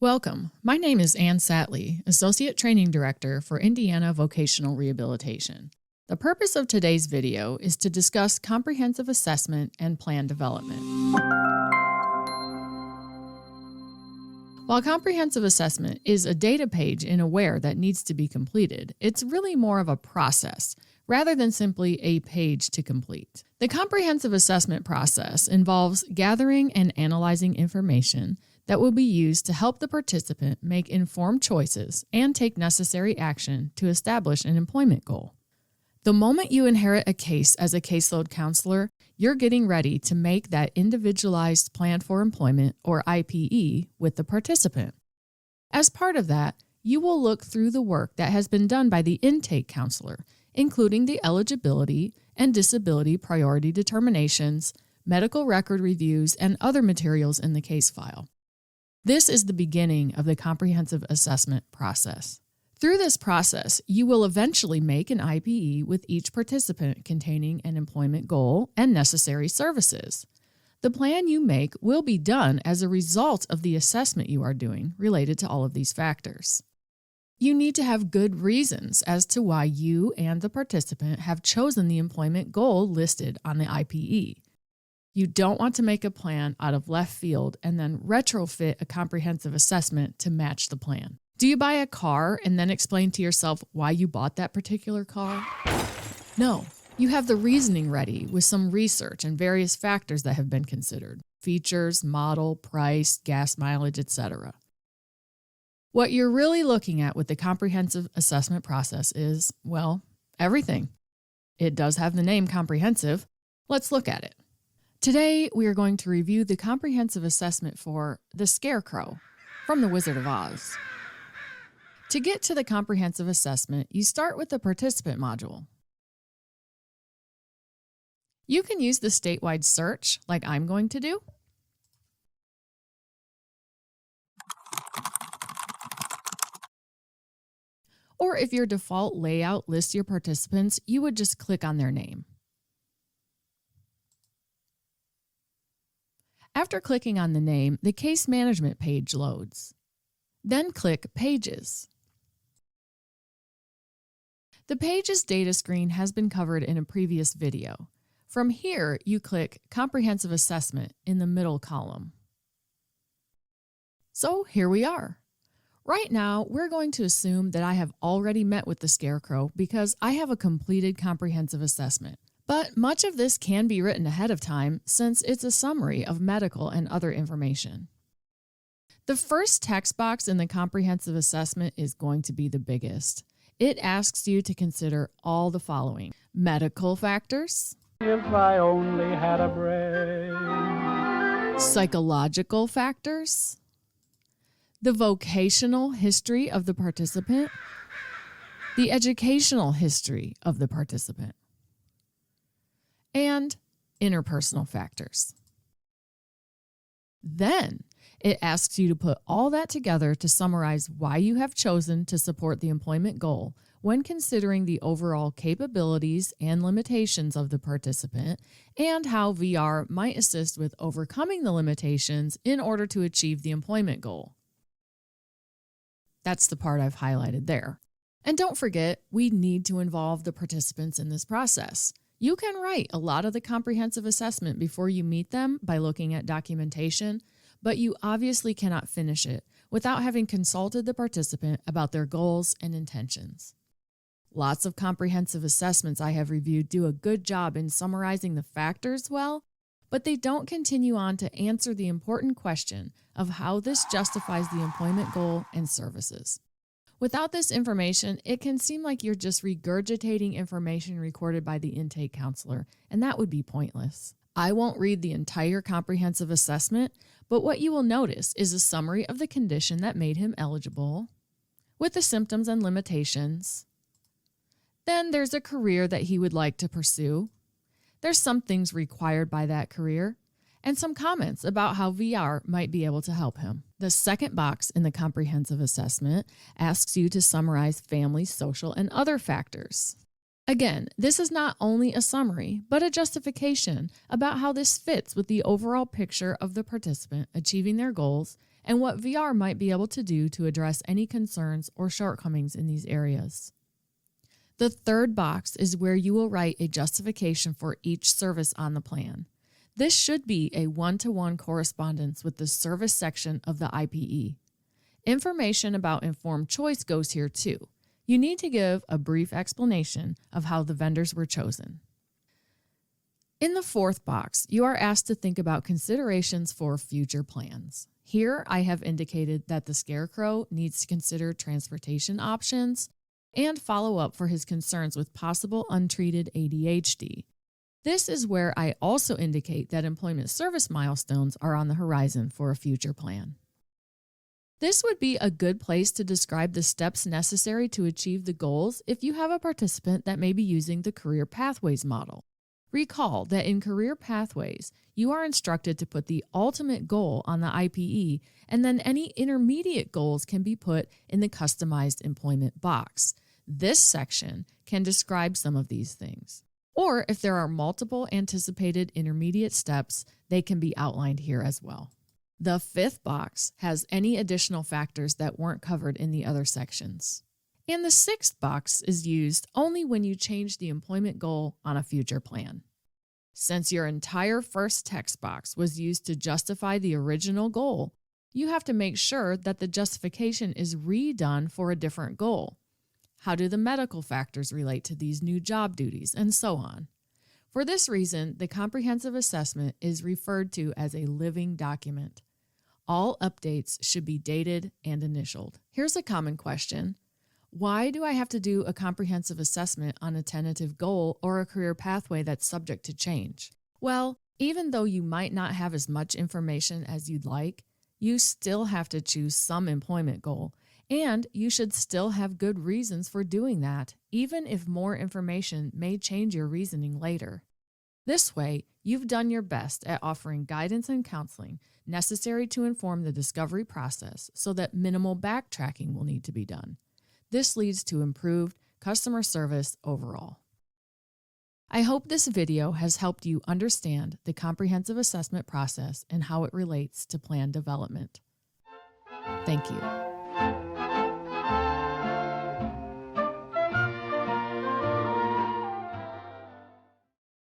Welcome. My name is Ann Satley, Associate Training Director for Indiana Vocational Rehabilitation. The purpose of today's video is to discuss comprehensive assessment and plan development. While comprehensive assessment is a data page in Aware that needs to be completed, it's really more of a process rather than simply a page to complete. The comprehensive assessment process involves gathering and analyzing information that will be used to help the participant make informed choices and take necessary action to establish an employment goal. The moment you inherit a case as a caseload counselor, you're getting ready to make that individualized plan for employment, or IPE, with the participant. As part of that, you will look through the work that has been done by the intake counselor, including the eligibility and disability priority determinations, medical record reviews, and other materials in the case file. This is the beginning of the comprehensive assessment process. Through this process, you will eventually make an IPE with each participant containing an employment goal and necessary services. The plan you make will be done as a result of the assessment you are doing related to all of these factors. You need to have good reasons as to why you and the participant have chosen the employment goal listed on the IPE. You don't want to make a plan out of left field and then retrofit a comprehensive assessment to match the plan. Do you buy a car and then explain to yourself why you bought that particular car? No, you have the reasoning ready with some research and various factors that have been considered: features, model, price, gas mileage, etc. What you're really looking at with the comprehensive assessment process is, well, everything. It does have the name comprehensive. Let's look at it. Today, we are going to review the comprehensive assessment for The Scarecrow from The Wizard of Oz. To get to the comprehensive assessment, you start with the participant module. You can use the statewide search like I'm going to do. Or if your default layout lists your participants, you would just click on their name. After clicking on the name, the case management page loads. Then click Pages. The Pages data screen has been covered in a previous video. From here, you click Comprehensive Assessment in the middle column. So here we are. Right now, we're going to assume that I have already met with the Scarecrow because I have a completed comprehensive assessment. But much of this can be written ahead of time since it's a summary of medical and other information. The first text box in the comprehensive assessment is going to be the biggest. It asks you to consider all the following: medical factors, if I only had a brain, psychological factors, the vocational history of the participant, the educational history of the participant, and interpersonal factors. Then it asks you to put all that together to summarize why you have chosen to support the employment goal when considering the overall capabilities and limitations of the participant and how VR might assist with overcoming the limitations in order to achieve the employment goal. That's the part I've highlighted there. And don't forget, we need to involve the participants in this process. You can write a lot of the comprehensive assessment before you meet them by looking at documentation, but you obviously cannot finish it without having consulted the participant about their goals and intentions. Lots of comprehensive assessments I have reviewed do a good job in summarizing the factors well, but they don't continue on to answer the important question of how this justifies the employment goal and services. Without this information, it can seem like you're just regurgitating information recorded by the intake counselor, and that would be pointless. I won't read the entire comprehensive assessment, but what you will notice is a summary of the condition that made him eligible, with the symptoms and limitations. Then there's a career that he would like to pursue. There's some things required by that career, and some comments about how VR might be able to help him. The second box in the comprehensive assessment asks you to summarize family, social, and other factors. Again, this is not only a summary, but a justification about how this fits with the overall picture of the participant achieving their goals and what VR might be able to do to address any concerns or shortcomings in these areas. The third box is where you will write a justification for each service on the plan. This should be a one-to-one correspondence with the service section of the IPE. Information about informed choice goes here too. You need to give a brief explanation of how the vendors were chosen. In the fourth box, you are asked to think about considerations for future plans. Here, I have indicated that the Scarecrow needs to consider transportation options and follow up for his concerns with possible untreated ADHD. This is where I also indicate that employment service milestones are on the horizon for a future plan. This would be a good place to describe the steps necessary to achieve the goals if you have a participant that may be using the Career Pathways model. Recall that in Career Pathways, you are instructed to put the ultimate goal on the IPE, and then any intermediate goals can be put in the customized employment box. This section can describe some of these things. Or if there are multiple anticipated intermediate steps, they can be outlined here as well. The fifth box has any additional factors that weren't covered in the other sections. And the sixth box is used only when you change the employment goal on a future plan. Since your entire first text box was used to justify the original goal, you have to make sure that the justification is redone for a different goal. How do the medical factors relate to these new job duties, and so on? For this reason, the comprehensive assessment is referred to as a living document. All updates should be dated and initialed. Here's a common question. Why do I have to do a comprehensive assessment on a tentative goal or a career pathway that's subject to change? Well, even though you might not have as much information as you'd like, you still have to choose some employment goal, and you should still have good reasons for doing that, even if more information may change your reasoning later. This way, you've done your best at offering guidance and counseling necessary to inform the discovery process so that minimal backtracking will need to be done. This leads to improved customer service overall. I hope this video has helped you understand the comprehensive assessment process and how it relates to plan development. Thank you.